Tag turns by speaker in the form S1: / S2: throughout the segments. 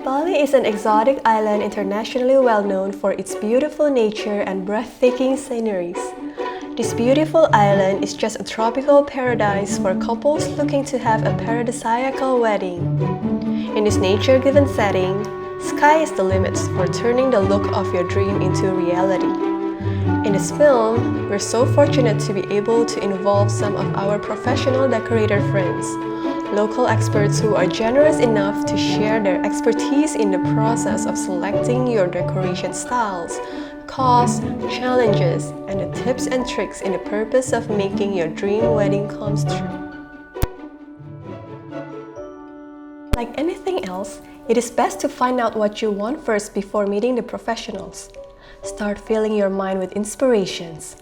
S1: Bali is an exotic island internationally well known for its beautiful nature and breathtaking sceneries. This beautiful island is just a tropical paradise for couples looking to have a paradisiacal wedding. In this nature-given setting, sky is the limit for turning the look of your dream into reality. In this film, we're so fortunate to be able to involve some of our professional decorator friends, local experts who are generous enough to share their expertise in the process of selecting your decoration styles, costs, challenges, and the tips and tricks in the purpose of making your dream wedding comes true. Like anything else, it is best to find out what you want first before meeting the professionals. Start filling your mind with inspirations.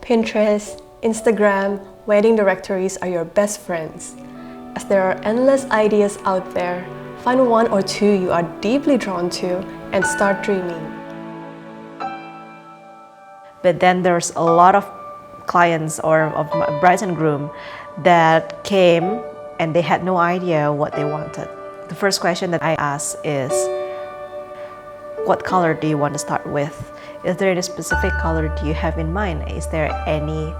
S1: Pinterest, Instagram, wedding directories are your best friends. As there are endless ideas out there, find one or two you are deeply drawn to and start dreaming.
S2: But then there's a lot of clients or of brides and groom that came and they had no idea what they wanted. The first question that I ask is, what color do you want to start with? Is there any specific color do you have in mind? Is there any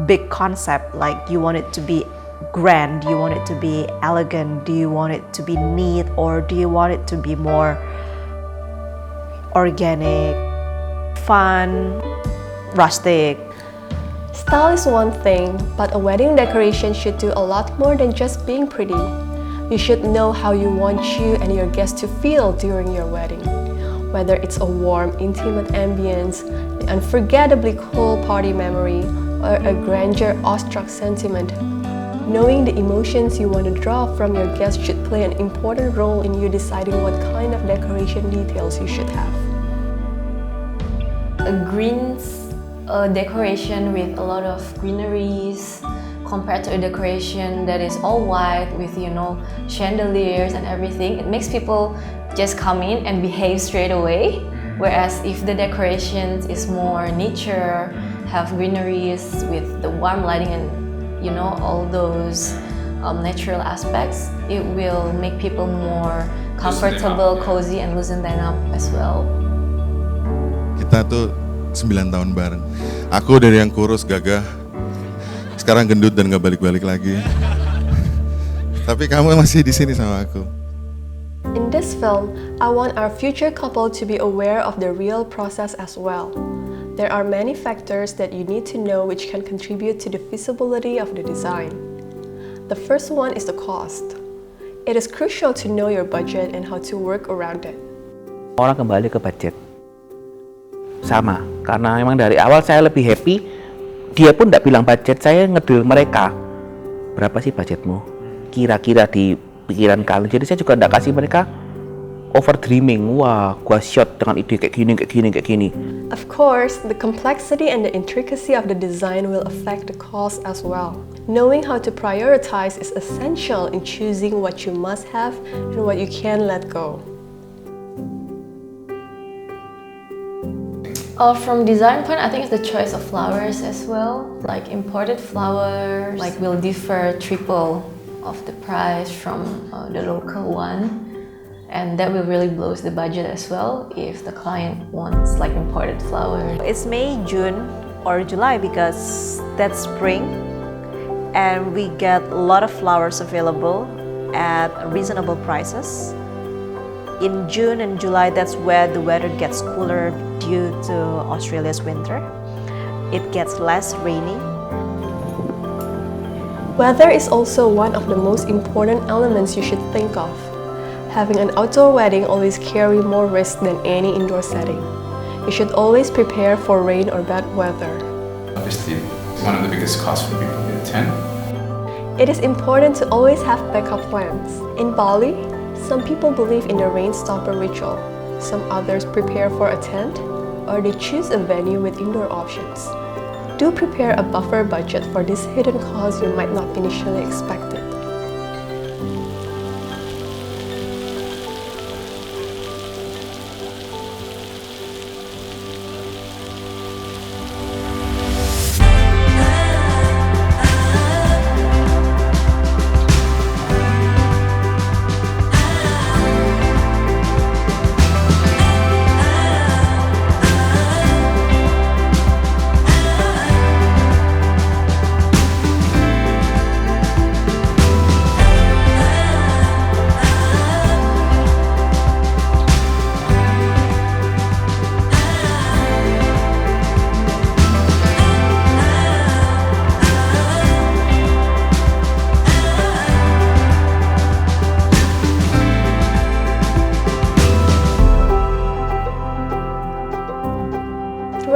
S2: big concept, like you want it to be grand, do you want it to be elegant, do you want it to be neat, or do you want it to be more organic, fun, rustic?
S1: Style is one thing, but a wedding decoration should do a lot more than just being pretty. You should know how you want you and your guests to feel during your wedding. Whether it's a warm, intimate ambience, an unforgettably cool party memory, or a grandeur, awestruck sentiment, knowing the emotions you want to draw from your guests should play an important role in you deciding what kind of decoration details you should have.
S3: A decoration with a lot of greeneries compared to a decoration that is all white with, chandeliers and everything. It makes people just come in and behave straight away. Whereas if the decoration is more nature, have greeneries with the warm lighting and all those natural aspects, it will make people more comfortable, cozy, and loosen them up as well.
S4: Kita tuh 9 tahun bareng. Aku dari yang kurus gagah, sekarang gendut dan gak balik-balik lagi. Tapi kamu masih di sini sama aku.
S1: In this film, I want our future couple to be aware of the real process as well. There are many factors that you need to know which can contribute to the feasibility of the design. The first one is the cost. It is crucial to know your budget and how to work around it.
S5: Orang kembali ke budget. Sama, karena memang dari awal saya lebih happy. Dia pun tidak bilang budget, saya ngedil mereka. Berapa sih budgetmu? Kira-kira di pikiran kalian. Jadi saya juga tidak kasih mereka over dreaming. Wah, gua shot dengan ide kayak gini.
S1: Of course, the complexity and the intricacy of the design will affect the cost as well. Knowing how to prioritize is essential in choosing what you must have and what you can let go.
S3: From design point, I think it's the choice of flowers as well. Like imported flowers, will differ triple of the price from the local one. And that will really blows the budget as well if the client wants imported flowers.
S2: It's May, June, or July because that's spring, and we get a lot of flowers available at reasonable prices. In June and July, that's where the weather gets cooler due to Australia's winter. It gets less rainy.
S1: Weather is also one of the most important elements you should think of. Having an outdoor wedding always carries more risk than any indoor setting. You should always prepare for rain or bad weather.
S6: Obviously, it's one of the biggest costs for people to attend.
S1: It is important to always have backup plans. In Bali, some people believe in the rain stopper ritual. Some others prepare for a tent, or they choose a venue with indoor options. Do prepare a buffer budget for this hidden cost you might not initially expect it.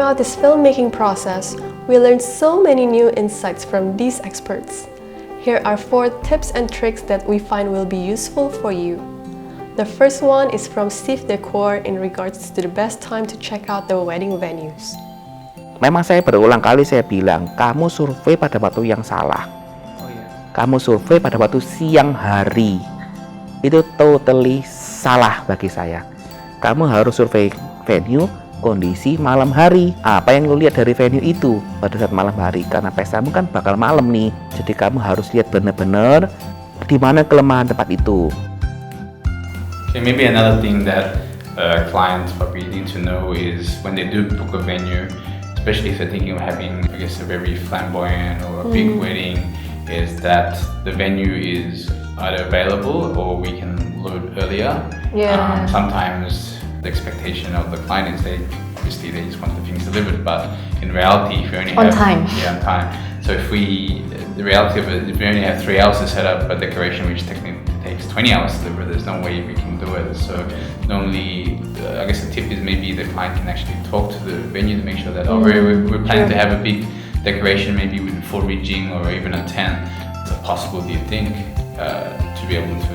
S1: Throughout this filmmaking process, we learned so many new insights from these experts. Here are 4 tips and tricks that we find will be useful for you. The first one is from Steve Decor in regards to the best time to check out the wedding venues.
S5: Memang saya berulang kali saya bilang, kamu survei pada waktu yang salah. Kamu survei pada waktu siang hari. Itu totally salah bagi saya. Kamu harus survei venue kondisi malam hari. Apa yang lu lihat dari venue itu pada saat malam hari, karena pestamu kan bakal malam nih. Jadi kamu harus lihat benar-benar di mana kelemahan tempat itu.
S6: Okay, maybe another thing that clients probably need to know is when they do book a venue, especially if they're thinking of having, I guess, a very flamboyant or a big wedding, is that the venue is either available or we can load earlier.
S3: Yeah.
S6: Sometimes the expectation of the client is they just want the things delivered, but in reality, if you only
S3: On
S6: have
S3: time.
S6: on time. So the reality of it, if we only have 3 hours to set up a decoration, which technically takes 20 hours to deliver, there's no way we can do it. So normally, I guess the tip is maybe the client can actually talk to the venue to make sure that we're planning to have a big decoration, maybe with full rigging or even a tent. It's possible, do you think, to be able to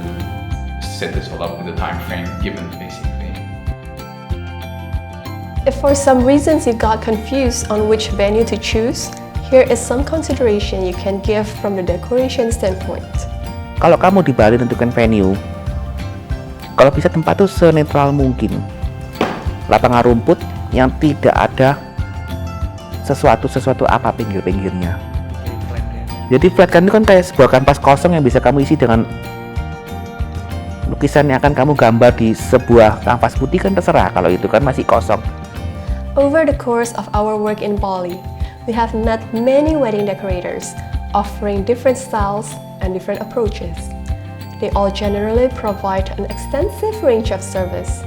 S6: set this all up in the time frame given, basically?
S1: If for some reasons you got confused on which venue to choose, here is some consideration you can give from the decoration standpoint.
S5: Kalau kamu di Bali tentukan venue, kalau bisa tempat tuh senetral mungkin. Lapangan rumput yang tidak ada sesuatu apa pinggir-pinggirnya. Jadi flat kan itu kan kayak sebuah kanvas kosong yang bisa kamu isi dengan lukisan yang akan kamu gambar di sebuah kanvas putih, kan terserah kalau itu kan masih kosong.
S1: Over the course of our work in Bali, we have met many wedding decorators offering different styles and different approaches. They all generally provide an extensive range of service.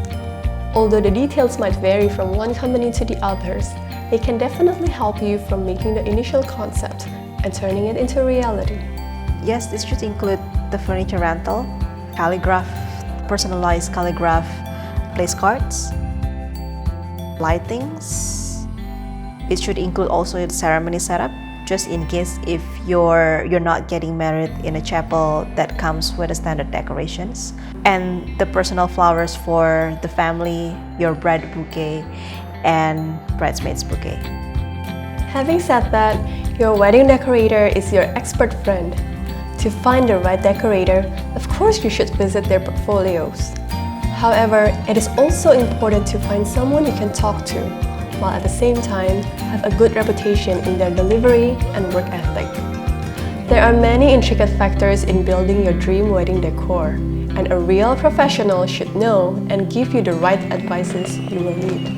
S1: Although the details might vary from one company to the others, they can definitely help you from making the initial concept and turning it into reality.
S2: Yes, this should include the furniture rental, calligraph, personalized calligraph place cards, lightings. It should include also the ceremony setup, just in case if you're not getting married in a chapel that comes with the standard decorations, and the personal flowers for the family, your bride bouquet and bridesmaids bouquet.
S1: Having said that, your wedding decorator is your expert friend. To find the right decorator, of course you should visit their portfolios. However, it is also important to find someone you can talk to, while at the same time have a good reputation in their delivery and work ethic. There are many intricate factors in building your dream wedding decor, and a real professional should know and give you the right advices you will need.